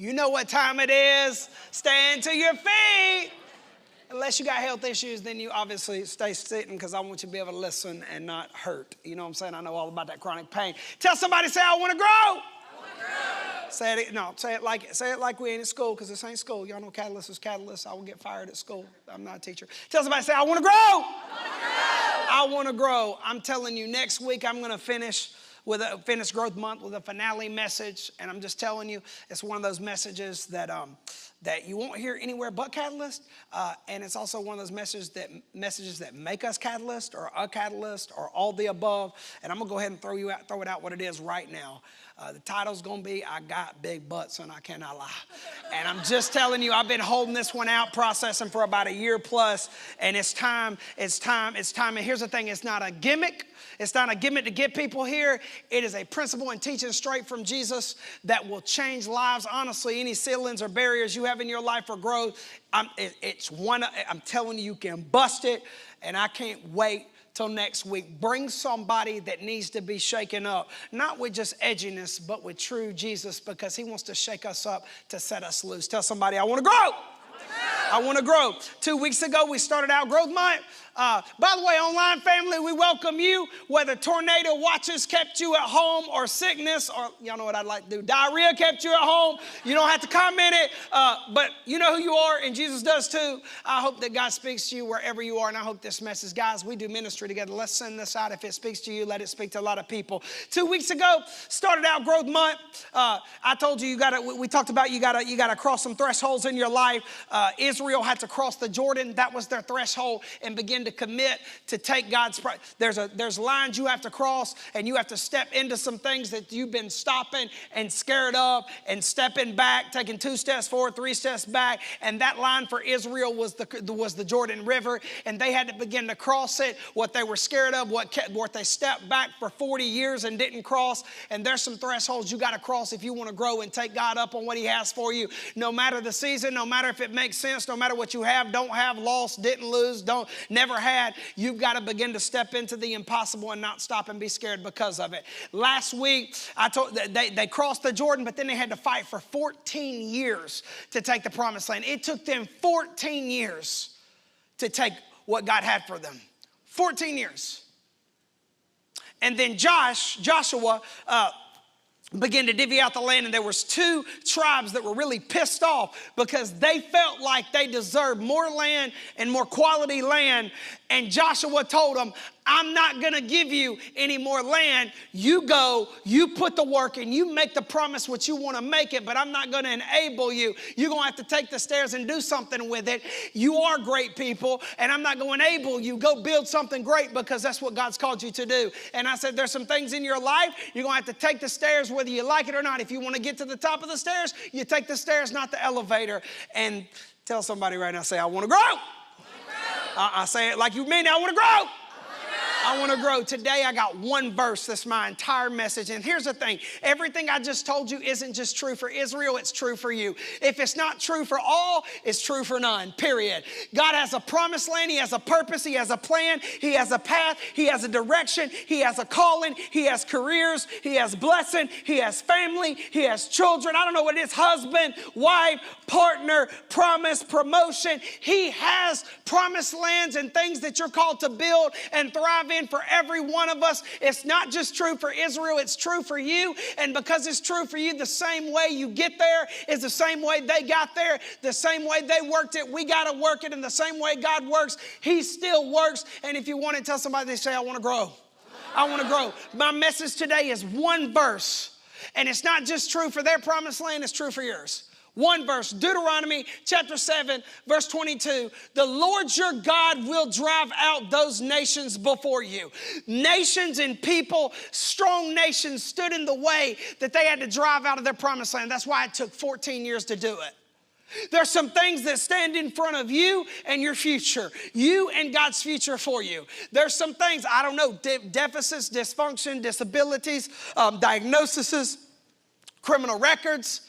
You know what time it is. Stand to your feet. Unless you got health issues, then you obviously stay sitting because I want you to be able to listen and not hurt. You know what I'm saying? I know all about that chronic pain. Tell somebody, say, I want to grow. I want to grow. Say it like we ain't at school, because this ain't school. Y'all know Catalyst is Catalyst. I will get fired at school. I'm not a teacher. Tell somebody, say, I want to grow. I want to grow. I'm telling you, next week I'm going to finish Growth Month with a finale message, and I'm just telling you, it's one of those messages that you won't hear anywhere but Catalyst, and it's also one of those messages that make us Catalyst, or a Catalyst, or all the above. And I'm gonna go ahead and throw it out what it is right now. The title's gonna be "I Got Big Butts and I Cannot Lie," and I'm just telling you, I've been holding this one out, processing for about a year plus, and it's time. And here's the thing: it's not a gimmick. It's not a gimmick to get people here. It is a principle and teaching straight from Jesus that will change lives. Honestly, any ceilings or barriers you have in your life for growth, I'm telling you, you can bust it, and I can't wait till next week. Bring somebody that needs to be shaken up, not with just edginess, but with true Jesus, because he wants to shake us up to set us loose. Tell somebody, I want to grow. I want to grow. 2 weeks ago, we started out Growth Month. By the way, online family, we welcome you. Whether tornado watches kept you at home, or sickness, or y'all know what I'd like to do, diarrhea kept you at home, you don't have to comment it, but you know who you are, and Jesus does too. I hope that God speaks to you wherever you are, and I hope this message, guys, we do ministry together. Let's send this out. If it speaks to you, let it speak to a lot of people. 2 weeks ago, started out Growth Month. I told you, we talked about you gotta cross some thresholds in your life. Israel had to cross the Jordan. That was their threshold, and begin to commit to take God's. There's lines you have to cross, and you have to step into some things that you've been stopping and scared of, and stepping back, taking 2 steps forward, 3 steps back. And that line for Israel was the Jordan River, and they had to begin to cross it. What they were scared of, what they stepped back for 40 years and didn't cross. And there's some thresholds you got to cross if you want to grow and take God up on what he has for you. No matter the season, no matter if it makes sense, no matter what you have, don't have, lost, didn't lose, never had, you've got to begin to step into the impossible and not stop and be scared because of it. Last week, I told they crossed the Jordan, but then they had to fight for 14 years to take the promised land. It took them 14 years to take what God had for them. 14 years. And then Joshua began to divvy out the land, and there was 2 tribes that were really pissed off because they felt like they deserved more land and more quality land. And Joshua told them, I'm not going to give you any more land. You go, you put the work, and you make the promise what you want to make it, but I'm not going to enable you. You're going to have to take the stairs and do something with it. You are great people, and I'm not going to enable you. Go build something great, because that's what God's called you to do. And I said, there's some things in your life, you're going to have to take the stairs whether you like it or not. If you want to get to the top of the stairs, you take the stairs, not the elevator. And tell somebody right now, say, I want to grow. I say it like you mean it. I want to grow. I want to grow. Today I got one verse. That's my entire message. And here's the thing. Everything I just told you isn't just true for Israel. It's true for you. If it's not true for all, it's true for none. Period. God has a promised land. He has a purpose. He has a plan. He has a path. He has a direction. He has a calling. He has careers. He has blessing. He has family. He has children. I don't know what it is. Husband, wife, partner, promise, promotion. He has promised lands and things that you're called to build and thrive in for every one of us. It's not just true for Israel, it's true for you. And because it's true for you, the same way you get there is the same way they got there. The same way they worked it, we got to work it. And the same way God works, he still works. And if you want to tell somebody, they say, I want to grow. I want to grow. My message today is one verse. And it's not just true for their promised land, it's true for yours. One verse, Deuteronomy chapter 7, verse 22. The Lord your God will drive out those nations before you. Nations and people, strong nations stood in the way that they had to drive out of their promised land. That's why it took 14 years to do it. There's some things that stand in front of you and your future. You and God's future for you. There's some things, I don't know, deficits, dysfunction, disabilities, diagnoses, criminal records,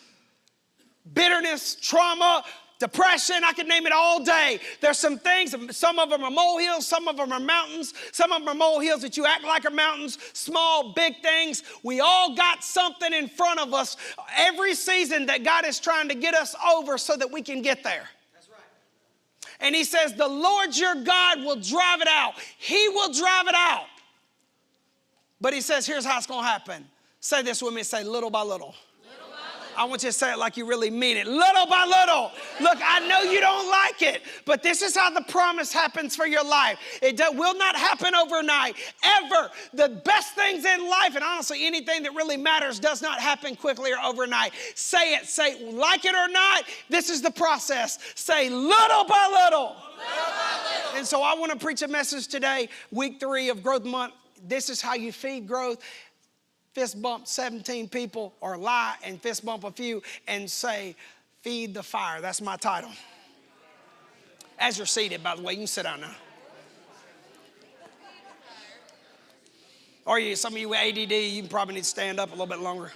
bitterness, trauma, depression, I could name it all day. There's some things, some of them are molehills, some of them are mountains, some of them are molehills that you act like are mountains, small, big things. We all got something in front of us every season that God is trying to get us over so that we can get there. That's right. And he says, the Lord your God will drive it out. He will drive it out. But he says, here's how it's going to happen. Say this with me, say little by little. I want you to say it like you really mean it. Little by little. Look, I know you don't like it, but this is how the promise happens for your life. It will not happen overnight, ever. The best things in life, and honestly, anything that really matters does not happen quickly or overnight. Say it. Say, like it or not, this is the process. Say little by little. And so I want to preach a message today, week 3 of Growth Month. This is how you feed growth. Fist bump 17 people or lie and fist bump a few and say, feed the fire. That's my title. As you're seated, by the way, you can sit down now. Or some of you with ADD, you probably need to stand up a little bit longer.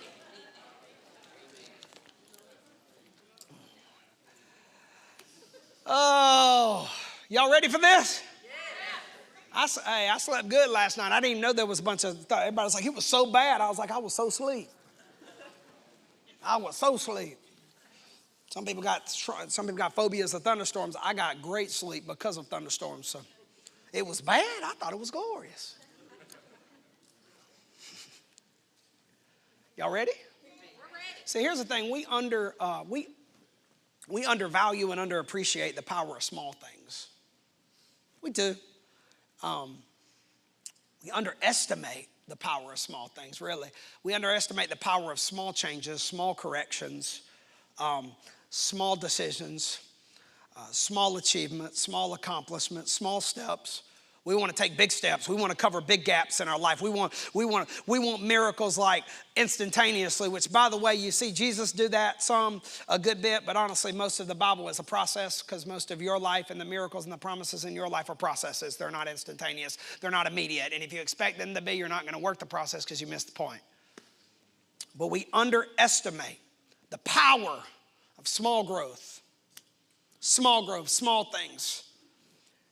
Oh, y'all ready for this? I slept good last night. I didn't even know there was a bunch of, everybody was like, it was so bad. I was like, I was so asleep. I was so asleep. Some people got phobias of thunderstorms. I got great sleep because of thunderstorms. So it was bad. I thought it was glorious. Y'all ready? We're ready. See, here's the thing. We undervalue and underappreciate the power of small things. We do. We underestimate the power of small things, really. We underestimate the power of small changes, small corrections, small decisions, small achievements, small accomplishments, small steps. We want to take big steps. We want to cover big gaps in our life. We want miracles like instantaneously, which, by the way, you see Jesus do that a good bit, but honestly, most of the Bible is a process because most of your life and the miracles and the promises in your life are processes. They're not instantaneous. They're not immediate. And if you expect them to be, you're not going to work the process because you missed the point. But we underestimate the power of small growth, small things.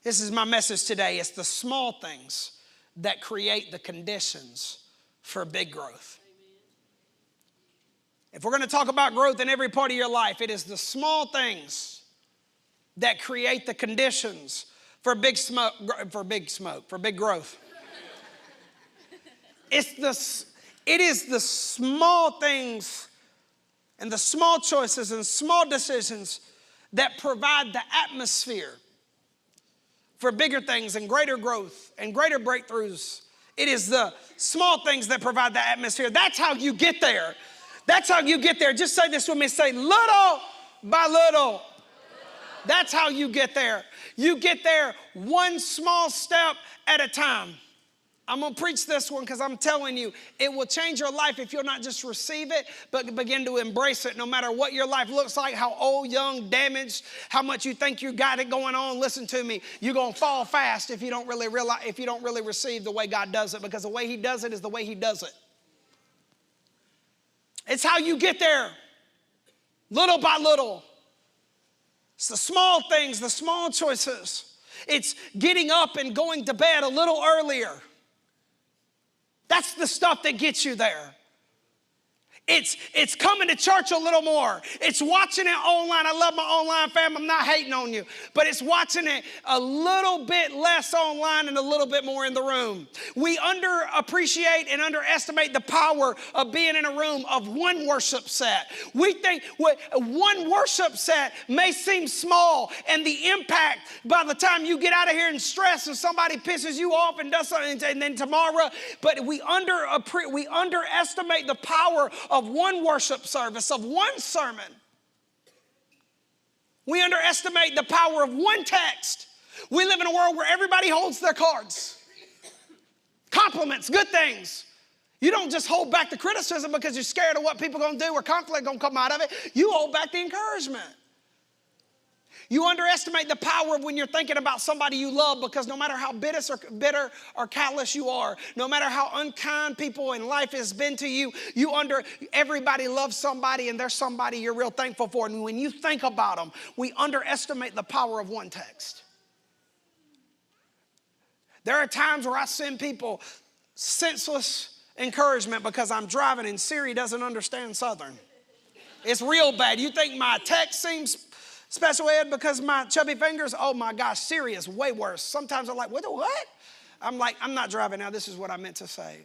This is my message today. It's the small things that create the conditions for big growth. If we're going to talk about growth in every part of your life, it is the small things that create the conditions for big growth. It is the small things and the small choices and small decisions that provide the atmosphere for bigger things and greater growth and greater breakthroughs. It is the small things that provide the atmosphere. That's how you get there. That's how you get there. Just say this with me. Say little by little. That's how you get there. You get there one small step at a time. I'm going to preach this one because I'm telling you, it will change your life if you'll not just receive it, but begin to embrace it no matter what your life looks like, how old, young, damaged, how much you think you got it going on. Listen to me. You're going to fall fast if you don't really receive the way God does it, because the way he does it is the way he does it. It's how you get there, little by little. It's the small things, the small choices. It's getting up and going to bed a little earlier. That's the stuff that gets you there. It's coming to church a little more. It's watching it online. I love my online fam. I'm not hating on you. But it's watching it a little bit less online and a little bit more in the room. We underappreciate and underestimate the power of being in a room of one worship set. We think one worship set may seem small, and the impact by the time you get out of here in stress and somebody pisses you off and does something, and then tomorrow, but we underestimate the power of one worship service, of one sermon. We underestimate the power of one text. We live in a world where everybody holds their cards. Compliments, good things. You don't just hold back the criticism because you're scared of what people are going to do or conflict going to come out of it. You hold back the encouragement. You underestimate the power of when you're thinking about somebody you love, because no matter how bitter or callous you are, no matter how unkind people in life has been to you, everybody loves somebody, and there's somebody you're real thankful for. And when you think about them, we underestimate the power of one text. There are times where I send people senseless encouragement because I'm driving and Siri doesn't understand Southern. It's real bad. You think my text seems special ed because my chubby fingers? Oh my gosh, Siri is way worse. Sometimes I'm like, what? I'm like, I'm not driving now. This is what I meant to say.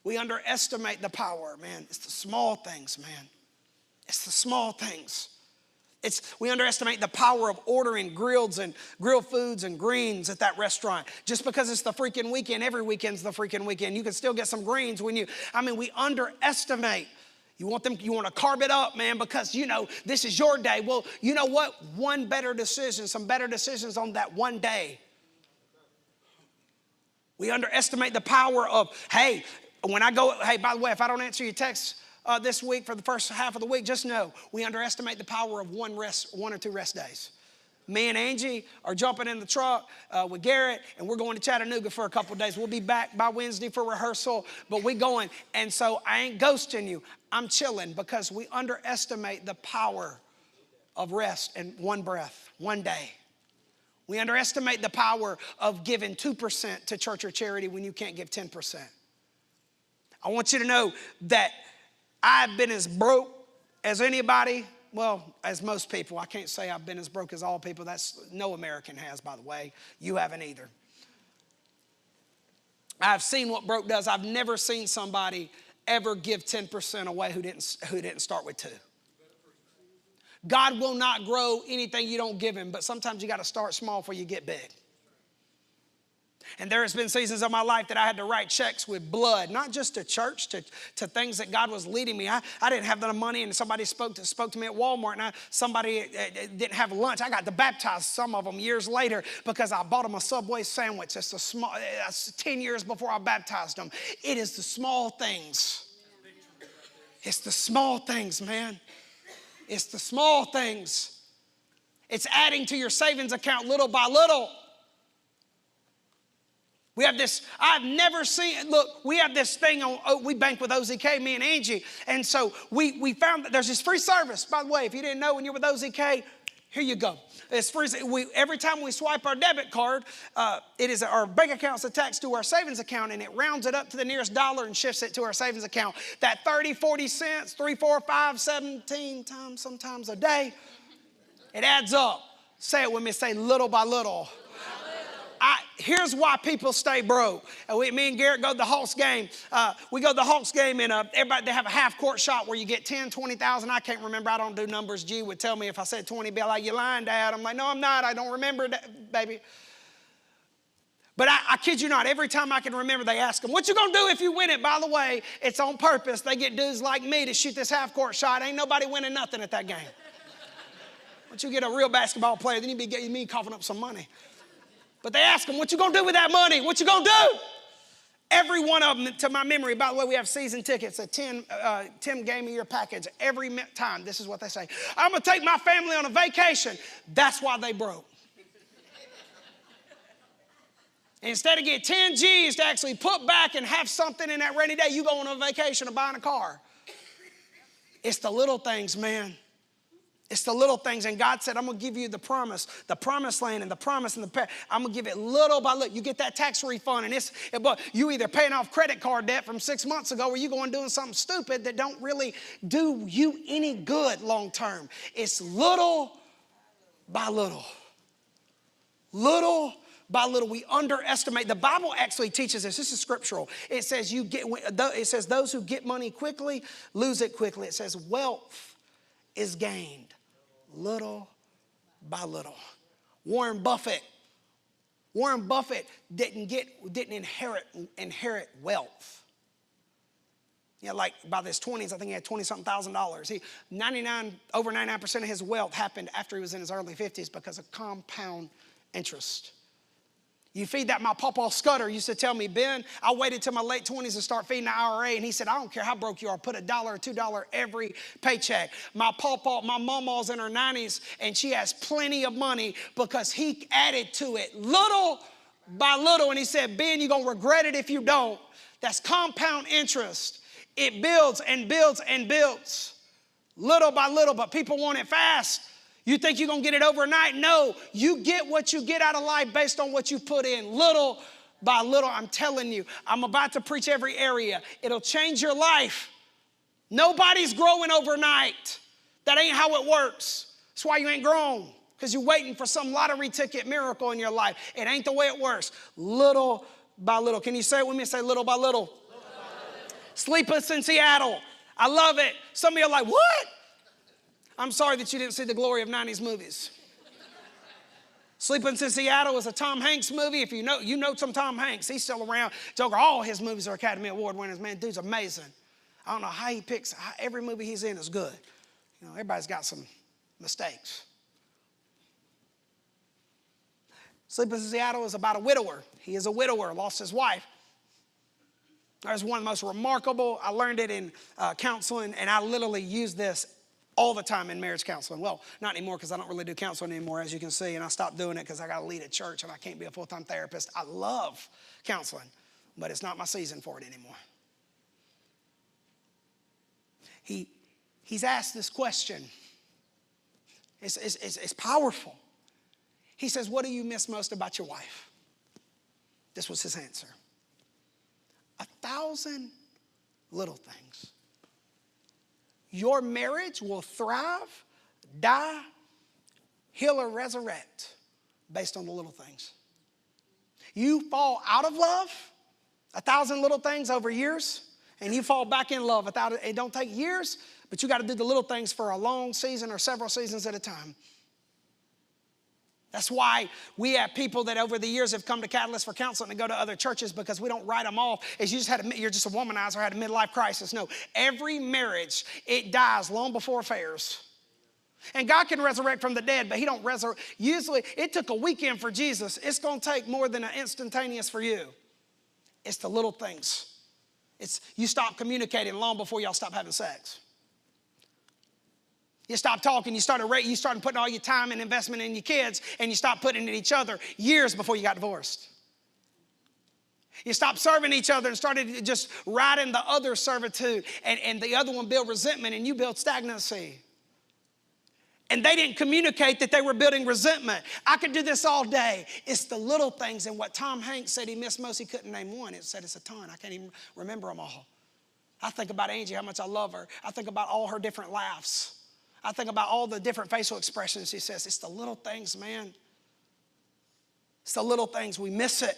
We underestimate the power, man. It's the small things, man. It's the small things. We underestimate the power of ordering grilled foods and greens at that restaurant. Just because it's the freaking weekend, every weekend's the freaking weekend. You can still get some greens we underestimate. You want to carb it up, man, because this is your day. Well, you know what? Some better decisions on that one day. We underestimate the power of, by the way, if I don't answer your text this week for the first half of the week, just know we underestimate the power of one or two rest days. Me and Angie are jumping in the truck with Garrett, and we're going to Chattanooga for a couple of days. We'll be back by Wednesday for rehearsal, but we're going. And so I ain't ghosting you. I'm chilling, because we underestimate the power of rest and one breath, one day. We underestimate the power of giving 2% to church or charity when you can't give 10%. I want you to know that I've been as broke as anybody. Well, as most people. I can't say I've been as broke as all people. No American has, by the way. You haven't either. I've seen what broke does. I've never seen somebody ever give 10% away who didn't start with 2. God will not grow anything you don't give him, but sometimes you got to start small before you get big. And there has been seasons of my life that I had to write checks with blood, not just to church, to things that God was leading me. I didn't have enough money, and somebody spoke to me at Walmart, and somebody didn't have lunch. I got to baptize some of them years later because I bought them a Subway sandwich. That's 10 years before I baptized them. It is the small things. It's the small things, man. It's the small things. It's adding to your savings account little by little. We have this, I've never seen, look, we have this thing we bank with OZK, me and Angie. And so we found that there's this free service. By the way, if you didn't know, when you're with OZK, here you go. It's free. Every time we swipe our debit card, our bank account's attached to our savings account, and it rounds it up to the nearest dollar and shifts it to our savings account. That 30, 40 cents, 3, 4, 5, 17 times, sometimes a day, it adds up. Say it with me, say little by little. Here's why people stay broke. Me and Garrett go to the Hawks game. We go to the Hawks game, and everybody, they have a half-court shot where you get 10, 20,000. I can't remember. I don't do numbers. G would tell me if I said 20, be like, you lying, Dad. I'm like, no, I'm not. I don't remember that, baby. But I kid you not, every time I can remember, they ask them, what you going to do if you win it? By the way, it's on purpose. They get dudes like me to shoot this half-court shot. Ain't nobody winning nothing at that game. Once you get a real basketball player, then you be getting me coughing up some money. But they ask them, what you going to do with that money? What you going to do? Every one of them, to my memory, by the way, we have season tickets, a 10 game a year package. Every time, this is what they say. I'm going to take my family on a vacation. That's why they broke. Instead of get 10 G's to actually put back and have something in that rainy day, you go on a vacation or buying a car. It's the little things, man. It's the little things. And God said, I'm going to give you the promised land and the promise and I'm going to give it little by little. You get that tax refund, and but you either paying off credit card debt from 6 months ago, or you going doing something stupid that don't really do you any good long term. It's little by little. Little by little. We underestimate. The Bible actually teaches this. This is scriptural. It says those who get money quickly lose it quickly. It says wealth is gained little by little. Warren Buffett didn't inherit wealth. Like by his 20s, I think he had 20-something thousand dollars. Over 99% of his wealth happened after he was in his early 50s because of compound interest. You feed that. My papa Scudder used to tell me, Ben, I waited till my late 20s to start feeding the IRA. And he said, I don't care how broke you are, put $1 or $2 every paycheck. My mama's in her 90s, and she has plenty of money because he added to it little by little. And he said, Ben, you're going to regret it if you don't. That's compound interest. It builds and builds and builds, little by little, but people want it fast. You think you're going to get it overnight? No, you get what you get out of life based on what you put in, little by little. I'm telling you, I'm about to preach every area. It'll change your life. Nobody's growing overnight. That ain't how it works. That's why you ain't grown, because you're waiting for some lottery ticket miracle in your life. It ain't the way it works. Little by little. Can you say it with me? Say little by little. Little by little. Sleepless in Seattle. I love it. Some of you are like, what? I'm sorry that you didn't see the glory of 90s movies. Sleeping in Seattle is a Tom Hanks movie. If you know some Tom Hanks. He's still around. Joker, all his movies are Academy Award winners. Man, dude's amazing. I don't know how he picks. Every movie he's in is good. You know, everybody's got some mistakes. Sleeping in Seattle is about a widower. He is a widower, lost his wife. That's one of the most remarkable. I learned it in counseling, and I literally use this all the time in marriage counseling. Well, not anymore, because I don't really do counseling anymore, as you can see, and I stopped doing it because I got to lead a church and I can't be a full-time therapist. I love counseling, but it's not my season for it anymore. He's asked this question. It's powerful. He says, what do you miss most about your wife? This was his answer. 1,000 little things. Your marriage will thrive, die, heal, or resurrect based on the little things. You fall out of love, 1,000 little things over years, and you fall back in love. It don't take years, but you got to do the little things for a long season or several seasons at a time. That's why we have people that over the years have come to Catalyst for counseling and go to other churches, because we don't write them off as you're just a womanizer, had a midlife crisis. No, every marriage, it dies long before affairs. And God can resurrect from the dead, but he don't resurrect. Usually, it took a weekend for Jesus. It's going to take more than an instantaneous for you. It's the little things. You stop communicating long before y'all stop having sex. You stop talking, you started putting all your time and investment in your kids, and you stopped putting it in each other years before you got divorced. You stopped serving each other and started just riding the other servitude, and the other one built resentment, and you built stagnancy. And they didn't communicate that they were building resentment. I could do this all day. It's the little things, and what Tom Hanks said he missed most, he couldn't name one. It said it's a ton. I can't even remember them all. I think about Angie, how much I love her. I think about all her different laughs. I think about all the different facial expressions she says. It's the little things, man. It's the little things. We miss it.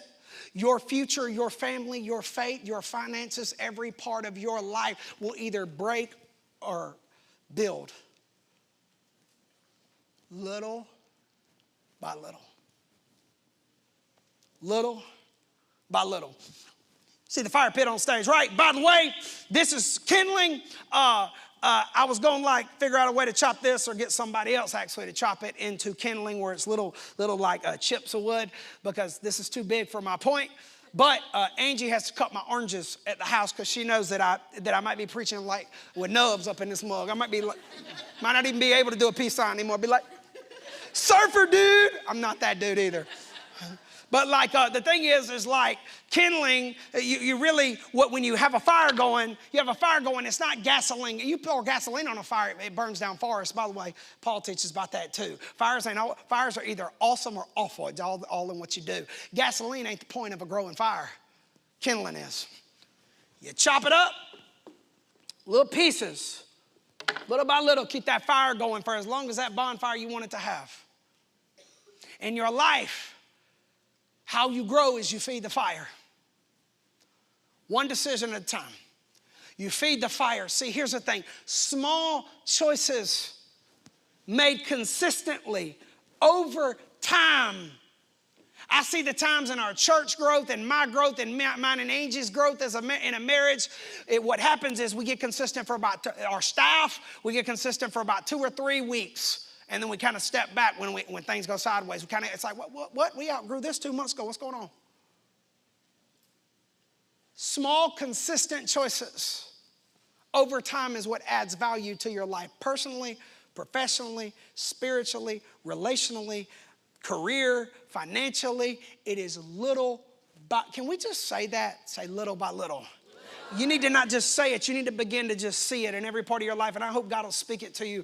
Your future, your family, your fate, your finances, every part of your life will either break or build. Little by little. Little by little. See the fire pit on stage, right? By the way, this is kindling. I was going to figure out a way to chop this, or get somebody else actually to chop it into kindling, where it's little chips of wood, because this is too big for my point. But Angie has to cut my oranges at the house, because she knows that I might be preaching with nubs up in this mug. I might not even be able to do a peace sign anymore. Be like, surfer dude. I'm not that dude either. But the thing is kindling, you really, when you have a fire going, it's not gasoline. You pour gasoline on a fire, it burns down forests. By the way, Paul teaches about that too. Fires are either awesome or awful. It's all in what you do. Gasoline ain't the point of a growing fire. Kindling is. You chop it up, little pieces, little by little, keep that fire going for as long as that bonfire you want it to have. In your life, how you grow is you feed the fire. One decision at a time. You feed the fire. See, here's the thing. Small choices made consistently over time. I see the times in our church growth and my growth and mine and Angie's growth in a marriage. What happens is we get consistent for our staff, we get consistent for about 2 or 3 weeks. And then we kind of step back when things go sideways. It's like, what? We outgrew this 2 months ago. What's going on? Small, consistent choices over time is what adds value to your life. Personally, professionally, spiritually, relationally, career, financially. It is little by, can we just say that? Say little by little. You need to not just say it, you need to begin to just see it in every part of your life. And I hope God will speak it to you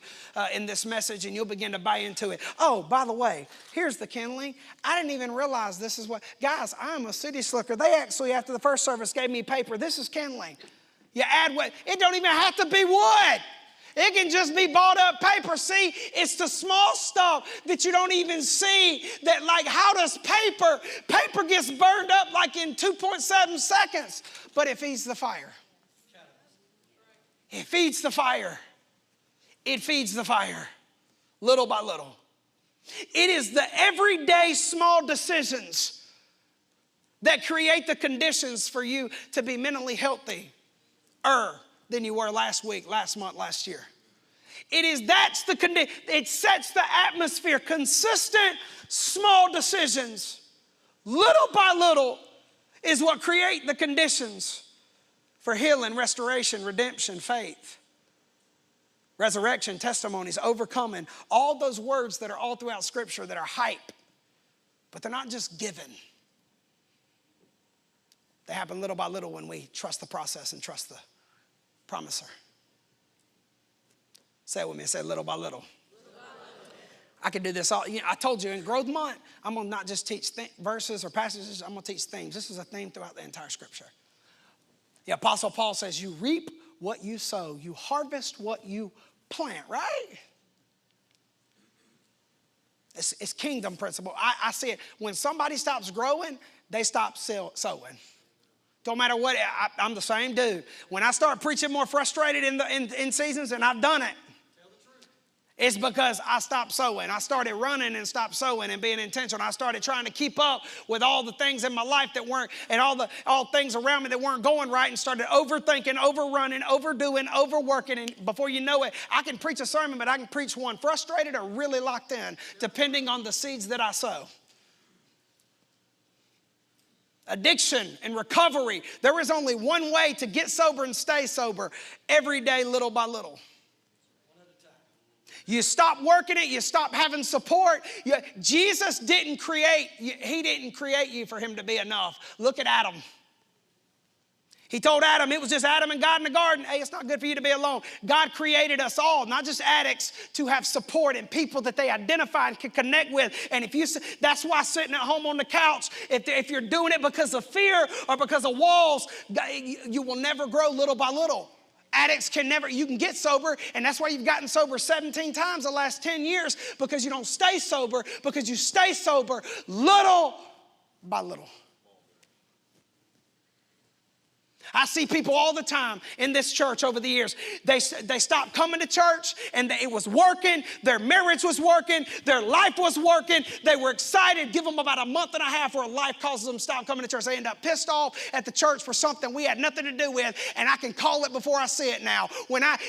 in this message and you'll begin to buy into it. Oh, by the way, here's the kindling. I didn't even realize this is what, guys, I'm a city slicker. They actually, after the first service, gave me paper. This is kindling. You add what, it don't even have to be wood. It can just be bought up paper. See, it's the small stuff that you don't even see that, like, how does paper gets burned up like in 2.7 seconds, but it feeds the fire. It feeds the fire. It feeds the fire, little by little. It is the everyday small decisions that create the conditions for you to be mentally healthier than you were last week, last month, last year. That's the condition. It sets the atmosphere. Consistent, small decisions, little by little, is what create the conditions for healing, restoration, redemption, faith, resurrection, testimonies, overcoming. All those words that are all throughout Scripture that are hype, but they're not just given. They happen little by little when we trust the process and trust the promiser. Say it with me. Say little by little. I could do this all. I told you in Growth Month, I'm going to not just teach verses or passages. I'm going to teach themes. This is a theme throughout the entire Scripture. The Apostle Paul says, you reap what you sow. You harvest what you plant, right? It's kingdom principle. I see it. When somebody stops growing, they stop sowing. Don't matter what, I'm the same dude. When I start preaching more frustrated in seasons, and I've done it, it's because I stopped sowing. I started running and stopped sowing and being intentional. I started trying to keep up with all the things in my life that weren't, and all things around me that weren't going right, and started overthinking, overrunning, overdoing, overworking. And before you know it, I can preach a sermon, but I can preach one frustrated or really locked in, depending on the seeds that I sow. Addiction and recovery. There is only one way to get sober and stay sober. Every day, little by little. You stop working it. You stop having support. Jesus didn't create you for him to be enough. Look at Adam. He told Adam, it was just Adam and God in the garden. Hey, it's not good for you to be alone. God created us all, not just addicts, to have support and people that they identify and can connect with. And that's why sitting at home on the couch, if you're doing it because of fear or because of walls, you will never grow little by little. Addicts you can get sober, and that's why you've gotten sober 17 times the last 10 years, because you don't stay sober, because you stay sober little by little. I see people all the time in this church over the years. They stopped coming to church, and it was working. Their marriage was working. Their life was working. They were excited. Give them about a month and a half where life causes them to stop coming to church. They end up pissed off at the church for something we had nothing to do with, and I can call it before I see it now.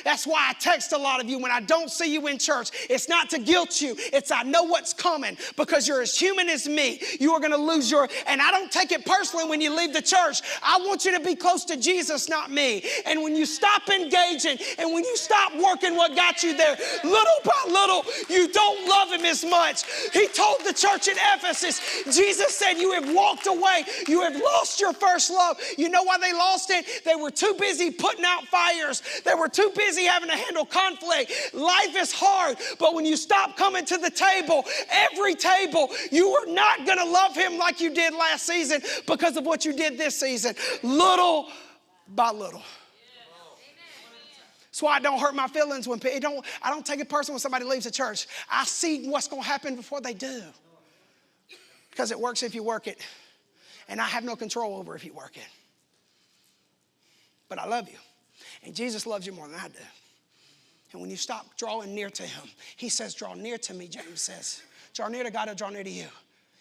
That's why I text a lot of you when I don't see you in church. It's not to guilt you. It's I know what's coming, because you're as human as me. You are going to lose and I don't take it personally when you leave the church. I want you to be close to Jesus, not me. And when you stop engaging and when you stop working what got you there, little by little, you don't love him as much. He told the church in Ephesus, Jesus said, you have walked away. You have lost your first love. You know why they lost it? They were too busy putting out fires. They were too busy having to handle conflict. Life is hard, but when you stop coming to the table, every table, you are not going to love him like you did last season because of what you did this season. Little by little. That's why I don't hurt my feelings when I don't take it personal when somebody leaves the church. I see what's going to happen before they do. Because it works if you work it. And I have no control over if you work it. But I love you. And Jesus loves you more than I do. And when you stop drawing near to him, he says, draw near to me, James says. Draw near to God, I'll draw near to you.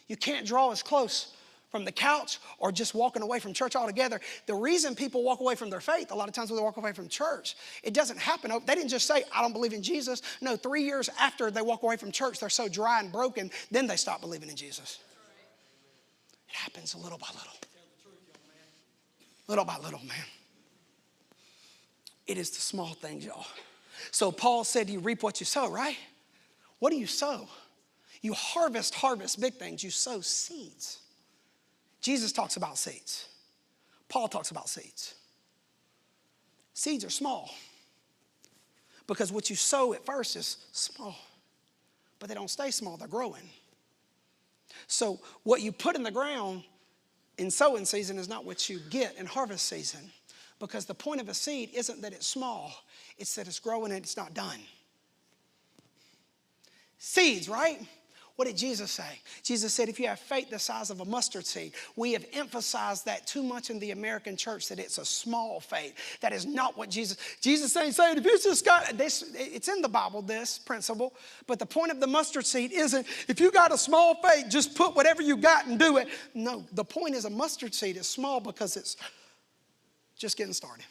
You can't draw as close from the couch or just walking away from church altogether. The reason people walk away from their faith, a lot of times when they walk away from church, it doesn't happen. They didn't just say, I don't believe in Jesus. No, 3 years after they walk away from church, they're so dry and broken, then they stop believing in Jesus. It happens little by little. Little by little, man. It is the small things, y'all. So Paul said, you reap what you sow, right? What do you sow? You harvest big things. You sow seeds. Jesus talks about seeds. Paul talks about seeds. Seeds are small because what you sow at first is small, but they don't stay small, they're growing. So what you put in the ground in sowing season is not what you get in harvest season, because the point of a seed isn't that it's small, it's that it's growing and it's not done. Seeds, right? What did Jesus say? Jesus said, if you have faith the size of a mustard seed. We have emphasized that too much in the American church, that it's a small faith. That is not what Jesus ain't saying, if you just got this, it's in the Bible, this principle. But the point of the mustard seed isn't, if you got a small faith, just put whatever you got and do it. No, the point is a mustard seed is small because it's just getting started.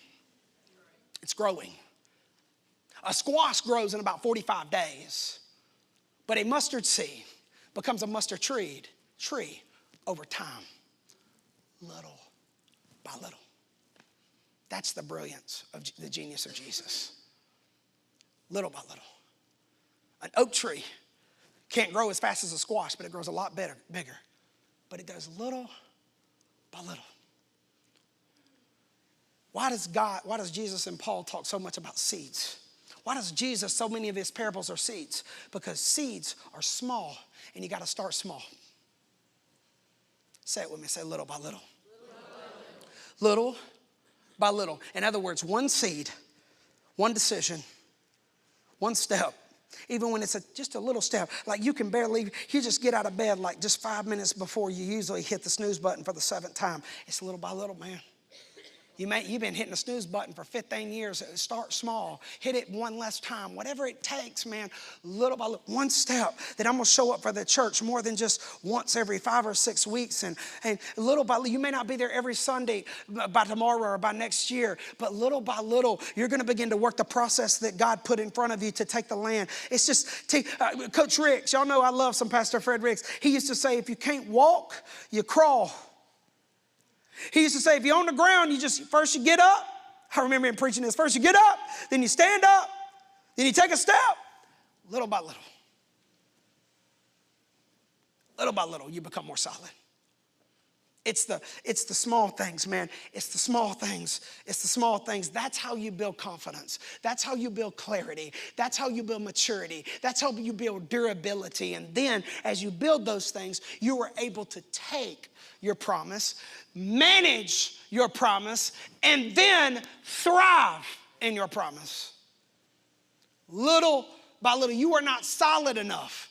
It's growing. A squash grows in about 45 days. But a mustard seed becomes a mustard tree over time, little by little. That's the brilliance of the genius of Jesus. Little by little. An oak tree can't grow as fast as a squash, but it grows a lot bigger. But it does little by little. Why does Jesus and Paul talk so much about seeds? Why does Jesus, so many of his parables are seeds? Because seeds are small, and you got to start small. Say it with me. Say little by little. Little by little. In other words, one seed, one decision, one step. Even when it's just a little step, like you just get out of bed like just 5 minutes before you usually hit the snooze button for the 7th time. It's little by little, man. You've been hitting the snooze button for 15 years. Start small. Hit it one less time. Whatever it takes, man, little by little. One step that I'm going to show up for the church more than just once every 5 or 6 weeks. And little by little, you may not be there every Sunday by tomorrow or by next year, but little by little, you're going to begin to work the process that God put in front of you to take the land. It's just, Coach Ricks, y'all know I love some Pastor Fred Ricks. He used to say, if you can't walk, you crawl. He used to say, if you're on the ground, first you get up. I remember him preaching this. First you get up, then you stand up, then you take a step. Little by little. Little by little, you become more solid. It's the small things, man. It's the small things. It's the small things. That's how you build confidence. That's how you build clarity. That's how you build maturity. That's how you build durability. And then as you build those things, you are able to take your promise, manage your promise, and then thrive in your promise. Little by little, you are not solid enough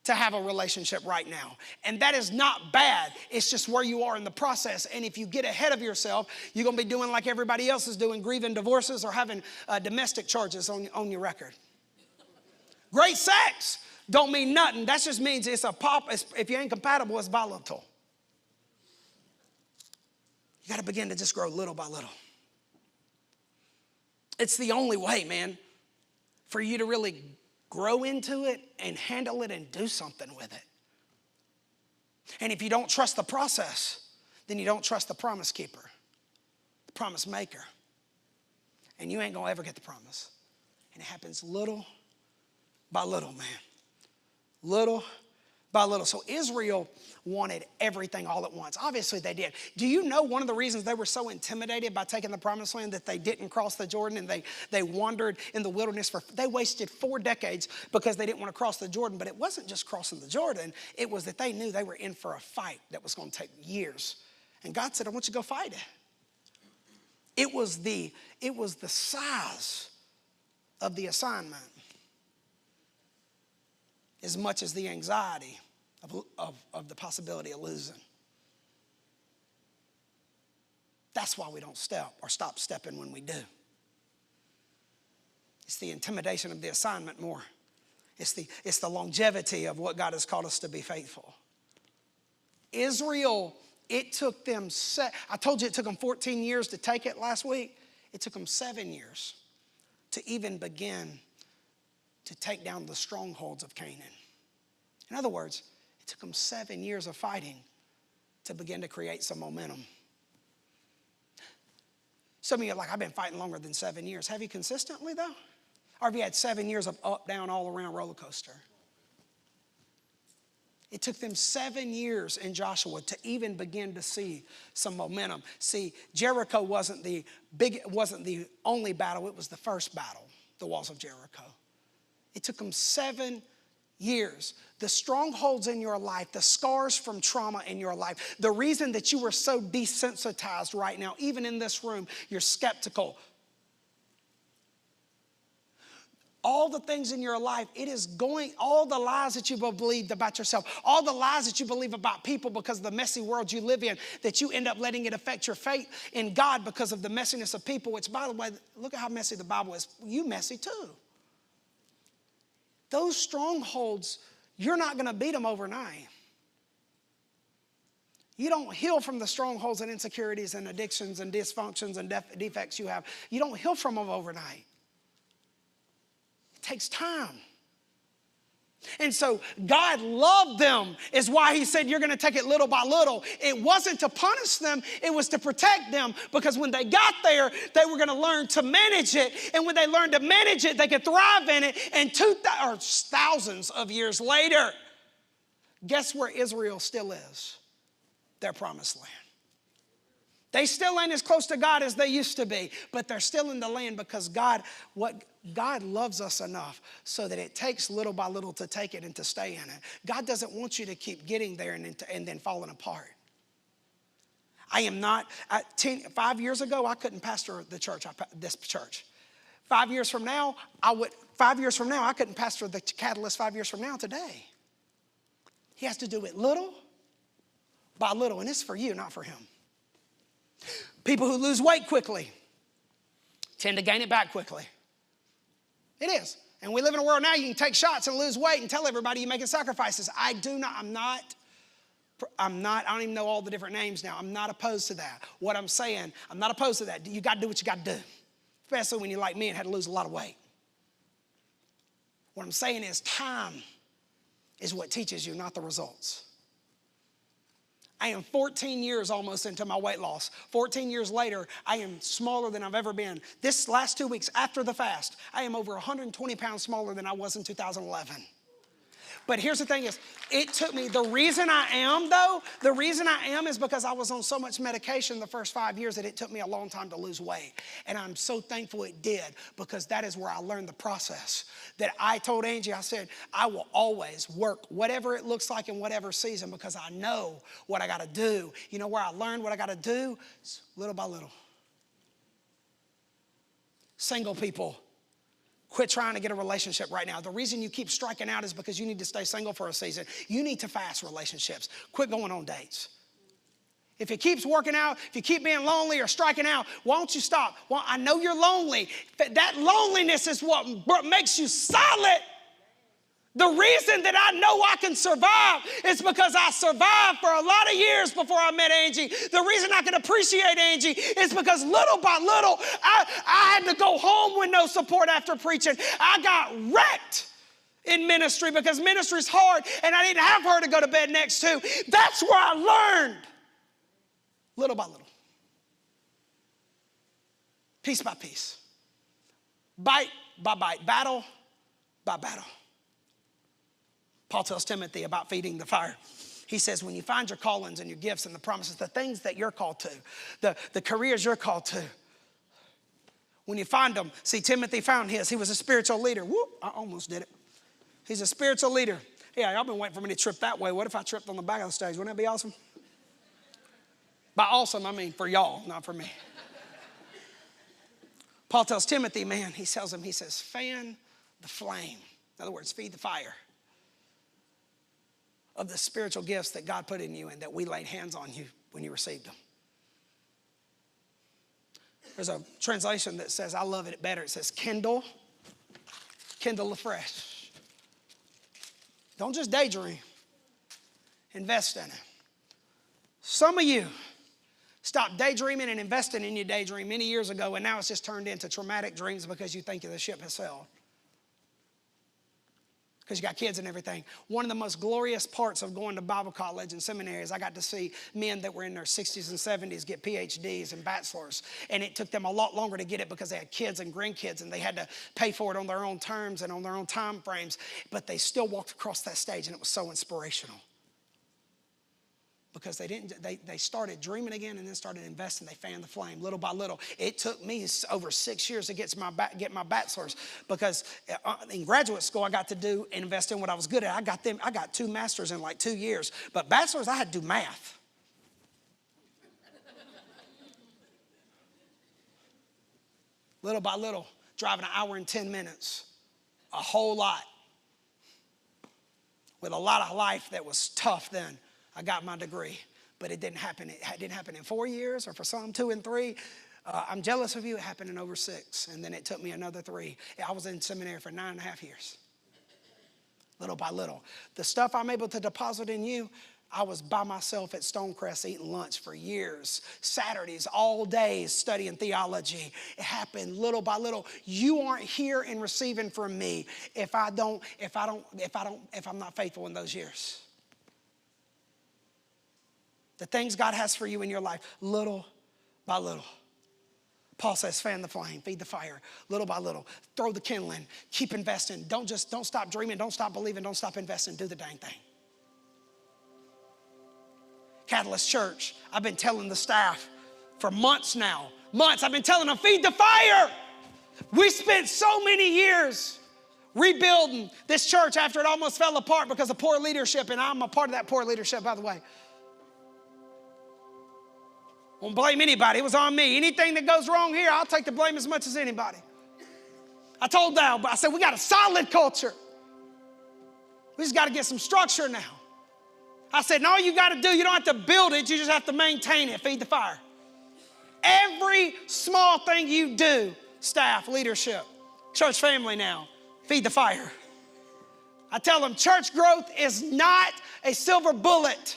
to have a relationship right now. And that is not bad. It's just where you are in the process. And if you get ahead of yourself, you're going to be doing like everybody else is doing, grieving divorces or having domestic charges on your record. Great sex don't mean nothing. That just means if you ain't compatible, it's volatile. You got to begin to just grow little by little. It's the only way, man, for you to really grow into it and handle it and do something with it. And if you don't trust the process, then you don't trust the promise keeper, the promise maker. And you ain't going to ever get the promise. And it happens little by little, man. Little by little. So Israel wanted everything all at once. Obviously they did. Do you know one of the reasons they were so intimidated by taking the promised land that they didn't cross the Jordan and they wandered in the wilderness they wasted 4 decades because they didn't want to cross the Jordan. But it wasn't just crossing the Jordan. It was that they knew they were in for a fight that was going to take years. And God said, I want you to go fight it. It was the size of the assignment as much as the anxiety of the possibility of losing. That's why we don't step or stop stepping when we do. It's the intimidation of the assignment more. It's the longevity of what God has called us to be faithful Israel, it took them, I told you it took them 14 years to take it last week. It took them 7 years to even begin to take down the strongholds of Canaan. In other words, it took them 7 years of fighting to begin to create some momentum. Some of you are like, I've been fighting longer than 7 years. Have you consistently, though? Or have you had 7 years of up, down, all around roller coaster? It took them 7 years in Joshua to even begin to see some momentum. See, Jericho wasn't the only battle. It was the first battle, the walls of Jericho. It took them 7 years. The strongholds in your life, the scars from trauma in your life, the reason that you are so desensitized right now, even in this room, you're skeptical. All the things in your life, all the lies that you believed about yourself, all the lies that you believe about people because of the messy world you live in, that you end up letting it affect your faith in God because of the messiness of people, which, by the way, look at how messy the Bible is. You messy too. Those strongholds, you're not going to beat them overnight. You don't heal from the strongholds and insecurities and addictions and dysfunctions and defects you have. You don't heal from them overnight. It takes time. And so God loved them is why he said you're going to take it little by little. It wasn't to punish them. It was to protect them, because when they got there, they were going to learn to manage it. And when they learned to manage it, they could thrive in it. And thousands of years later, guess where Israel still is? Their promised land. They still ain't as close to God as they used to be, but they're still in the land because God loves us enough so that it takes little by little to take it and to stay in it. God doesn't want you to keep getting there and then falling apart. I am not, 5 years ago, I couldn't pastor this church. 5 years from now, I couldn't pastor the Catalyst 5 years from now today. He has to do it little by little, and it's for you, not for him. People who lose weight quickly tend to gain it back quickly. It is. And we live in a world now you can take shots and lose weight and tell everybody you're making sacrifices. I don't even know all the different names now. I'm not opposed to that. What I'm saying, I'm not opposed to that. You got to do what you got to do, especially when you're like me and had to lose a lot of weight. What I'm saying is time is what teaches you, not the results. I am 14 years almost into my weight loss. 14 years later, I am smaller than I've ever been. This last 2 weeks after the fast, I am over 120 pounds smaller than I was in 2011. But here's the thing is, it took me, the reason I am is because I was on so much medication the first 5 years that it took me a long time to lose weight. And I'm so thankful it did, because that is where I learned the process. That I told Angie, I said, I will always work whatever it looks like in whatever season, because I know what I got to do. You know where I learned what I got to do? It's little by little. Single people, quit trying to get a relationship right now. The reason you keep striking out is because you need to stay single for a season. You need to fast relationships. Quit going on dates. If it keeps working out, if you keep being lonely or striking out, why don't you stop? Well, I know you're lonely. That loneliness is what makes you solid. The reason that I know I can survive is because I survived for a lot of years before I met Angie. The reason I can appreciate Angie is because little by little, I had to go home with no support after preaching. I got wrecked in ministry because ministry's hard, and I didn't have her to go to bed next to. That's where I learned, little by little, piece by piece, bite by bite, battle by battle. Paul tells Timothy about feeding the fire. He says, when you find your callings and your gifts and the promises, the things that you're called to, the careers you're called to, when you find them, see, Timothy found his. He was a spiritual leader. Whoop, I almost did it. He's a spiritual leader. Yeah, y'all been waiting for me to trip that way. What if I tripped on the back of the stage? Wouldn't that be awesome? By awesome, I mean for y'all, not for me. Paul tells Timothy, man, he tells him, he says, fan the flame. In other words, feed the fire of the spiritual gifts that God put in you and that we laid hands on you when you received them. There's a translation that says, I love it better. It says, kindle afresh. Don't just daydream. Invest in it. Some of you stopped daydreaming and investing in your daydream many years ago, and now it's just turned into traumatic dreams because you think the ship has sailed. Because you got kids and everything. One of the most glorious parts of going to Bible college and seminary is I got to see men that were in their 60s and 70s get PhDs and bachelors. And it took them a lot longer to get it because they had kids and grandkids and they had to pay for it on their own terms and on their own time frames. But they still walked across that stage, and it was so inspirational. Because they started dreaming again and then started investing. They fanned the flame little by little. It took me over 6 years to get my bachelor's, because in graduate school I got to do and invest in what I was good at. I got 2 masters in like 2 years, but bachelor's I had to do math. Little by little, driving an hour and 10 minutes, a whole lot, with a lot of life that was tough then. I got my degree, but it didn't happen. It didn't happen in 4 years, or for some 2 and 3. I'm jealous of you. It happened in over 6, and then it took me another 3. I was in seminary for 9.5 years. Little by little. The stuff I'm able to deposit in you, I was by myself at Stonecrest eating lunch for years. Saturdays, all days, studying theology. It happened little by little. You aren't here and receiving from me if I'm not faithful in those years. The things God has for you in your life, little by little. Paul says, fan the flame, feed the fire, little by little. Throw the kindling, keep investing. Don't stop dreaming, don't stop believing, don't stop investing. Do the dang thing. Catalyst Church, I've been telling the staff for months now. I've been telling them, feed the fire. We spent so many years rebuilding this church after it almost fell apart because of poor leadership, and I'm a part of that poor leadership, by the way. Won't blame anybody. It was on me. Anything that goes wrong here, I'll take the blame as much as anybody. I told Dal, but I said, we got a solid culture. We just got to get some structure now. I said, and all you got to do, you don't have to build it, you just have to maintain it. Feed the fire. Every small thing you do, staff, leadership, church family now, feed the fire. I tell them, church growth is not a silver bullet.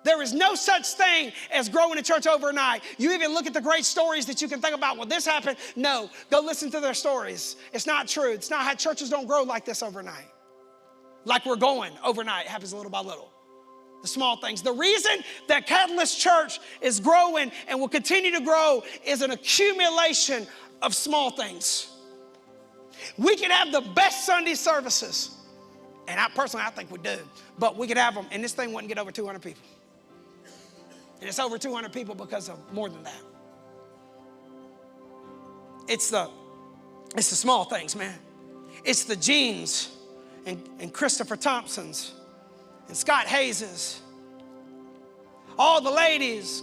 There is no such thing as growing a church overnight. You even look at the great stories that you can think about. Well, this happened. No, go listen to their stories. It's not true. It's not how churches don't grow like this overnight. Like we're going overnight. It happens little by little. The small things. The reason that Catalyst Church is growing and will continue to grow is an accumulation of small things. We can have the best Sunday services. And I think we do. But we could have them, and this thing wouldn't get over 200 people. And it's over 200 people because of more than that. It's the small things, man. It's the Jeans and Christopher Thompsons and Scott Hayeses. All the ladies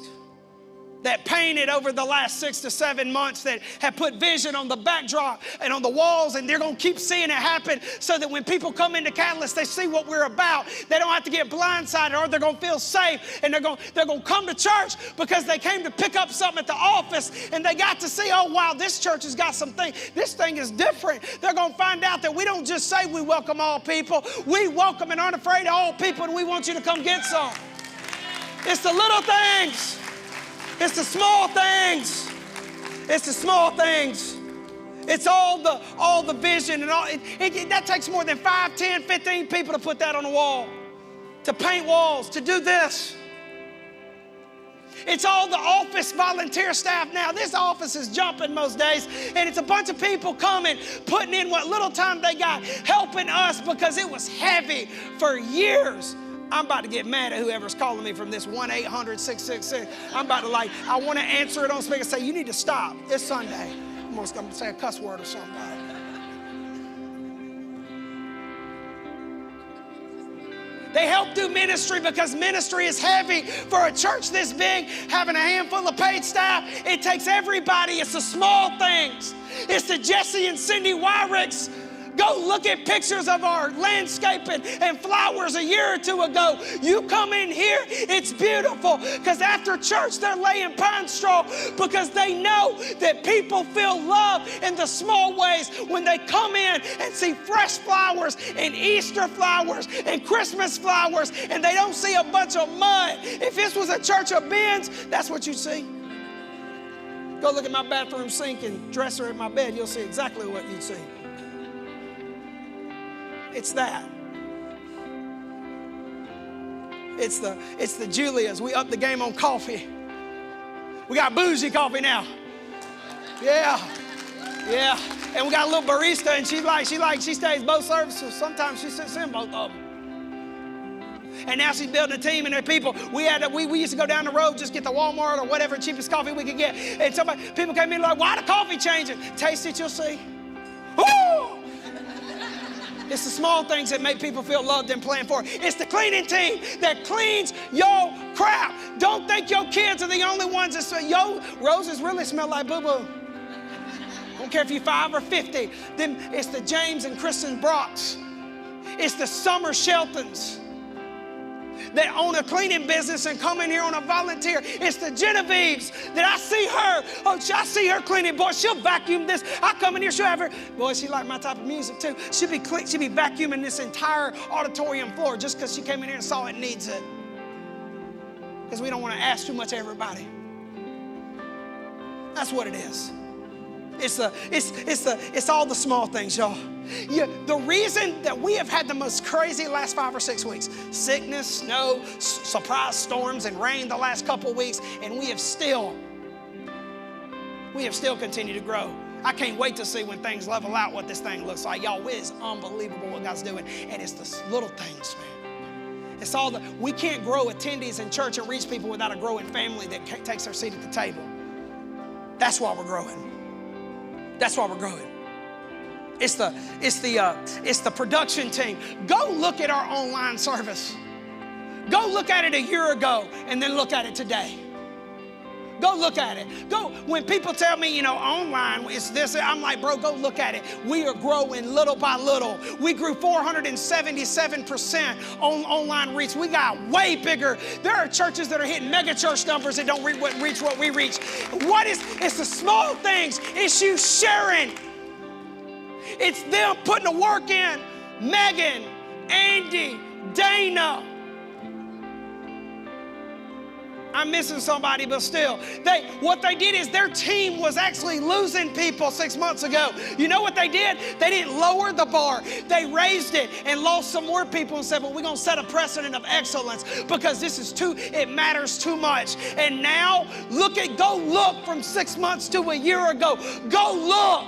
that painted over the last 6 to 7 months, that have put vision on the backdrop and on the walls, and they're going to keep seeing it happen so that when people come into Catalyst, they see what we're about. They don't have to get blindsided, or they're going to feel safe, and they're going to come to church because they came to pick up something at the office, and they got to see, oh, wow, this church has got something. This thing is different. They're going to find out that we don't just say we welcome all people. We welcome and aren't afraid of all people, and we want you to come get some. It's the little things. It's the small things. It's the small things. It's all the vision and all. That takes more than 5, 10, 15 people to put that on the wall, to paint walls, to do this. It's all the office volunteer staff now. This office is jumping most days, and it's a bunch of people coming, putting in what little time they got, helping us because it was heavy for years. I'm about to get mad at whoever's calling me from this 1-800-666. I'm about to I want to answer it on speaker and say, you need to stop. It's Sunday. I'm going to say a cuss word or something. They help do ministry because ministry is heavy. For a church this big, having a handful of paid staff, it takes everybody. It's the small things. It's the Jesse and Cindy Wyricks Go look at pictures of our landscaping and flowers a year or two ago. You come in here, it's beautiful, because after church they're laying pine straw because they know that people feel love in the small ways when they come in and see fresh flowers and Easter flowers and Christmas flowers, and they don't see a bunch of mud. If this was a church of bins, that's what you see. Go look at my bathroom sink and dresser at my bed. You'll see exactly what you'd see. It's that. It's the Julias. We up the game on coffee. We got bougie coffee now. Yeah. And we got a little barista, and she stays both services. Sometimes she sits in both of them. And now she's building a team, and there are people. We used to go down the road, just get the Walmart or whatever cheapest coffee we could get. And people came in like, why the coffee changing? Taste it, you'll see. Woo! It's the small things that make people feel loved and planned for. It's the cleaning team that cleans your crap. Don't think your kids are the only ones that say, yo, roses really smell like boo-boo. Don't care if you're 5 or 50. Then it's the James and Kristen Brocks. It's the Summer Sheltons that own a cleaning business and come in here on a volunteer. It's the Genevieves that I see her. Oh, I see her cleaning. Boy, she'll vacuum this. I come in here, she'll have her. Boy, she like my type of music too. She'll be vacuuming this entire auditorium floor just because she came in here and saw it needs it. Because we don't want to ask too much of everybody. That's what it is. It's all the small things, y'all. Yeah, the reason that we have had the most crazy last 5 or 6 weeks, sickness, snow, surprise storms, and rain the last couple of weeks, and we have still continued to grow. I can't wait to see when things level out what this thing looks like. Y'all, it is unbelievable what God's doing, and it's the little things, man. It's all we can't grow attendees in church and reach people without a growing family that takes their seat at the table. That's why we're growing. That's why we're growing. It's the production team. Go look at our online service. Go look at it a year ago and then look at it today. Go look at it. When people tell me, online, it's this, I'm like, bro, go look at it. We are growing little by little. We grew 477% on online reach. We got way bigger. There are churches that are hitting mega church numbers that don't reach what we reach. It's the small things. It's you sharing. It's them putting the work in. Megan, Andy, Dana. I'm missing somebody, but still. What they did is their team was actually losing people 6 months ago. You know what they did? They didn't lower the bar. They raised it and lost some more people and said, well, we're going to set a precedent of excellence because it matters too much. And now, go look from 6 months to a year ago. Go look.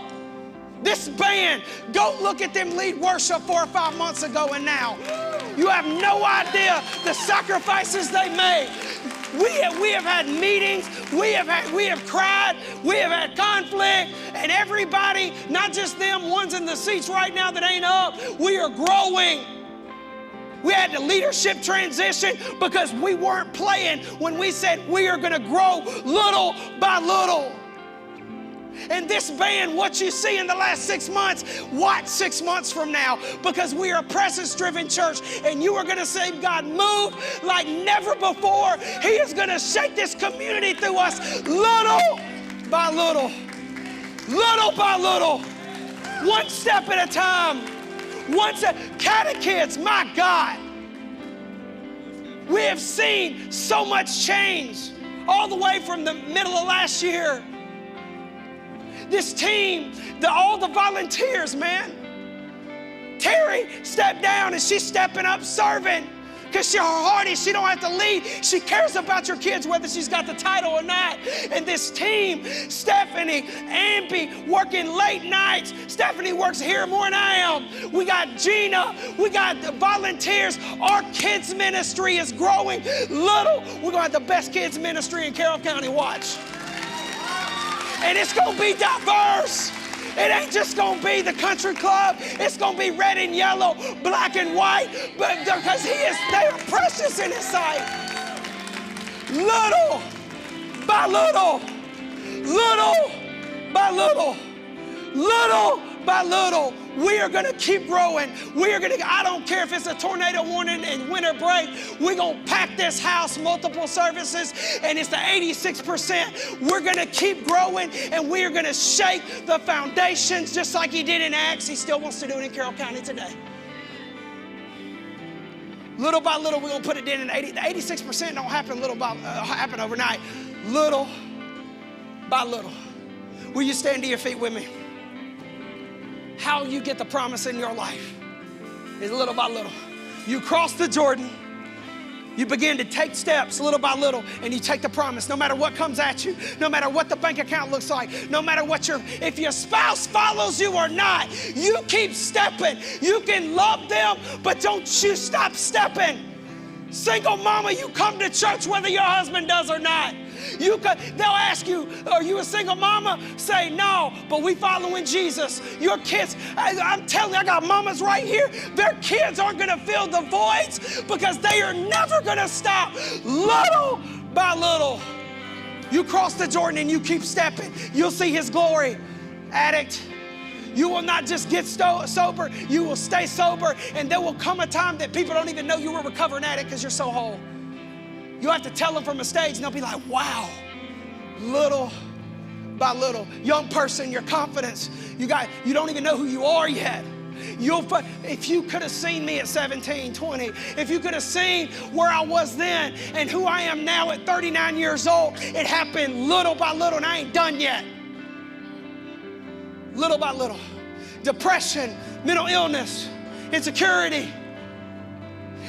This band, go look at them lead worship 4 or 5 months ago and now. You have no idea the sacrifices they made. We have had meetings, we have cried, we have had conflict, and everybody, not just them ones in the seats right now that ain't up, we are growing. We had the leadership transition because we weren't playing when we said we are going to grow little by little. And this band, what you see in the last 6 months, watch 6 months from now, because we are a presence-driven church, and you are going to see God move like never before. He is going to shake this community through us little by little, one step at a time. Catechists, my God. We have seen so much change all the way from the middle of last year. This team, all the volunteers, man. Terry stepped down and she's stepping up serving because her heart is she don't have to lead. She cares about your kids whether she's got the title or not. And this team, Stephanie, Amby, working late nights. Stephanie works here more than I am. We got Gina. We got the volunteers. Our kids ministry is growing little. We're going to have the best kids ministry in Carroll County. Watch. And it's going to be diverse. It ain't just going to be the country club. It's going to be red and yellow, black and white, but because they are precious in His sight. Little by little, Little by little, we are going to keep growing. I don't care if it's a tornado warning and winter break, we're going to pack this house multiple services, and it's the 86%. We're going to keep growing, and we are going to shake the foundations just like he did in Acts. He still wants to do it in Carroll County today. Little by little, we're going to put it in. The 86% don't happen happen overnight. Little by little. Will you stand to your feet with me? How you get the promise in your life is little by little. You cross the Jordan. You begin to take steps little by little, and you take the promise. No matter what comes at you, no matter what the bank account looks like, no matter what if your spouse follows you or not, you keep stepping. You can love them, but don't you stop stepping. Single mama, you come to church whether your husband does or not. They'll ask you, are you a single mama? Say no, but we following Jesus. Your kids, I'm telling you, I got mamas right here. Their kids aren't going to fill the voids because they are never going to stop. Little by little, you cross the Jordan and you keep stepping. You'll see his glory. Addict, you will not just get sober, you will stay sober, and there will come a time that people don't even know you were a recovering addict because you're so whole. You have to tell them from a stage, and they'll be like, wow. Little by little. Young person, your confidence, you don't even know who you are yet. If you could have seen me at 17, 20, if you could have seen where I was then and who I am now at 39 years old, it happened little by little, and I ain't done yet. Little by little. Depression, mental illness, insecurity.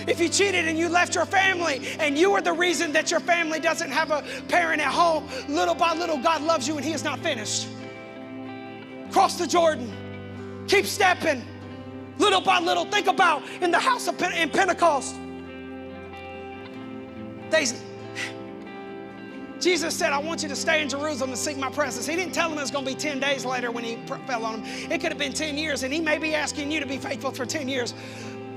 If you cheated and you left your family and you were the reason that your family doesn't have a parent at home, little by little, God loves you and he is not finished. Cross the Jordan. Keep stepping. Little by little. Think about in the house in Pentecost. Jesus said, I want you to stay in Jerusalem and seek my presence. He didn't tell them it was going to be 10 days later when he fell on them. It could have been 10 years, and he may be asking you to be faithful for 10 years.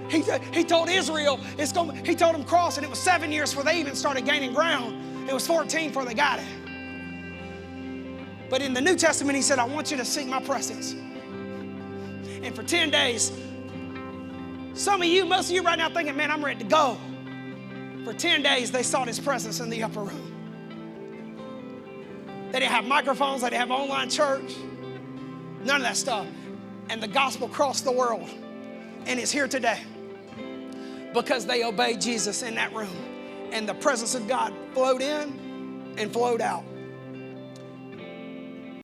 He told Israel, he told them cross, and it was 7 years before they even started gaining ground. It was 14 before they got it. But in the New Testament, he said, I want you to seek my presence. And for 10 days, most of you right now thinking, man, I'm ready to go. For 10 days, they sought his presence in the upper room. They didn't have microphones. They didn't have online church. None of that stuff. And the gospel crossed the world and is here today because they obeyed Jesus in that room. And the presence of God flowed in and flowed out.